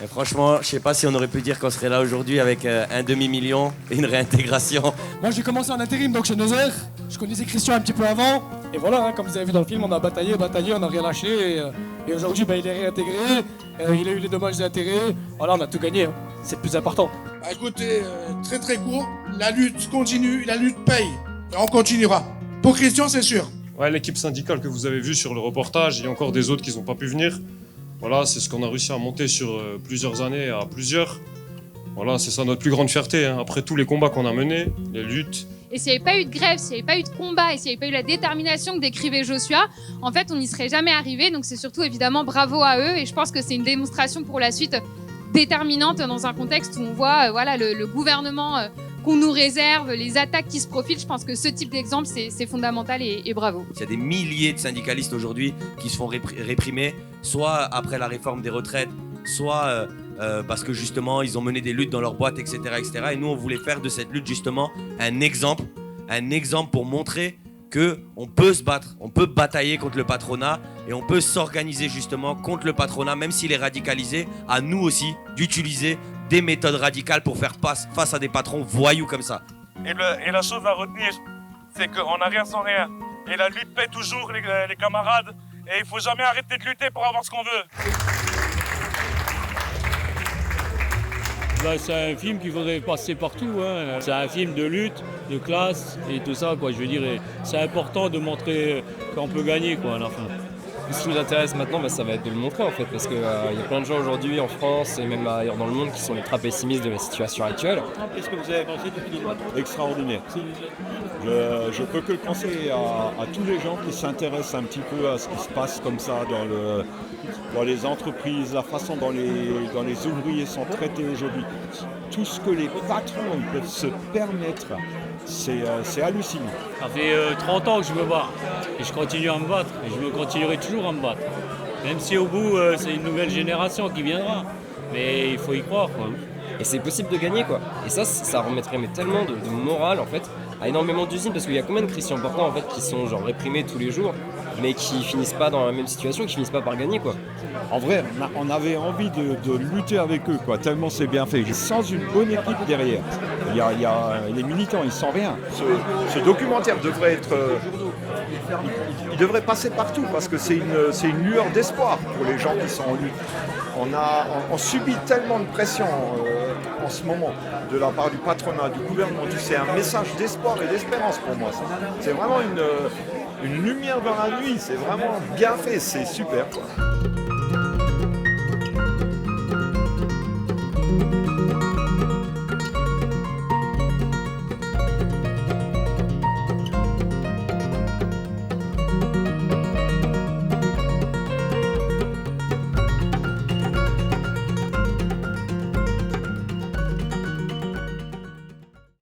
Et franchement, je sais pas si on aurait pu dire qu'on serait là aujourd'hui avec un demi-million et une réintégration. Moi j'ai commencé en intérim donc chez Nozer. Je connaissais Christian un petit peu avant. Et voilà, comme vous avez vu dans le film, on a bataillé, on n'a rien lâché. Et aujourd'hui, il est réintégré. Il a eu les dommages et intérêts. Voilà, on a tout gagné. Hein. C'est le plus important. Écoutez, très très court. La lutte continue, la lutte paye. Et on continuera. Pour Christian, c'est sûr. Ouais, l'équipe syndicale que vous avez vue sur le reportage, il y a encore des autres qui n'ont pas pu venir. Voilà, c'est ce qu'on a réussi à monter sur plusieurs années à plusieurs. Voilà, c'est ça notre plus grande fierté. Hein. Après tous les combats qu'on a menés, les luttes. Et s'il n'y avait pas eu de grève, s'il n'y avait pas eu de combat et s'il n'y avait pas eu la détermination que décrivait Joshua, en fait, on n'y serait jamais arrivé. Donc c'est surtout évidemment bravo à eux. Et je pense que c'est une démonstration pour la suite déterminante dans un contexte où on voit voilà, le gouvernement qu'on nous réserve, les attaques qui se profilent. Je pense que ce type d'exemple, c'est fondamental et bravo. Il y a des milliers de syndicalistes aujourd'hui qui se font réprimer, soit après la réforme des retraites, soit parce que justement ils ont mené des luttes dans leur boîte, etc., etc. Et nous, on voulait faire de cette lutte justement un exemple pour montrer qu'on peut se battre, on peut batailler contre le patronat et on peut s'organiser justement contre le patronat, même s'il est radicalisé. À nous aussi d'utiliser des méthodes radicales pour faire face à des patrons voyous comme ça. Et la chose à retenir, c'est qu'on n'a rien sans rien. Et la lutte paie toujours les camarades. Et il faut jamais arrêter de lutter pour avoir ce qu'on veut. Bah, c'est un film qu'il faudrait passer partout. Hein. C'est un film de lutte, de classe et tout ça. Quoi. Je veux dire, c'est important de montrer qu'on peut gagner quoi, à la fin. Ce qui nous intéresse maintenant, ça va être de le montrer en fait, parce qu'il y a plein de gens aujourd'hui en France et même ailleurs dans le monde qui sont ultra pessimistes de la situation actuelle. Qu'est-ce que vous avez pensé du film ? Extraordinaire. Je peux que le conseiller à tous les gens qui s'intéressent un petit peu à ce qui se passe comme ça dans les entreprises, la façon dont les ouvriers sont traités aujourd'hui. Tout ce que les patrons ils peuvent se permettre, c'est hallucinant. Ça fait 30 ans que je me bats et je continue à me battre et je me continuerai toujours à me battre. Même si au bout, c'est une nouvelle génération qui viendra. Mais il faut y croire quoi. Et c'est possible de gagner quoi. Et ça remettrait tellement de morale en fait à énormément d'usines, parce qu'il y a combien de Christian Portant en fait qui sont genre réprimés tous les jours mais qui finissent pas dans la même situation, qui finissent pas par gagner quoi. En vrai, on avait envie de lutter avec eux quoi, tellement c'est bien fait. Sans une bonne équipe derrière, il y a les militants, ils sont rien. Ce documentaire devrait être, il devrait passer partout parce que c'est une lueur d'espoir pour les gens qui sont en lutte. On subit tellement de pression en ce moment de la part du patronat, du gouvernement. C'est un message d'espoir et d'espérance pour moi. C'est vraiment une lumière dans la nuit. C'est vraiment bien fait, c'est super quoi.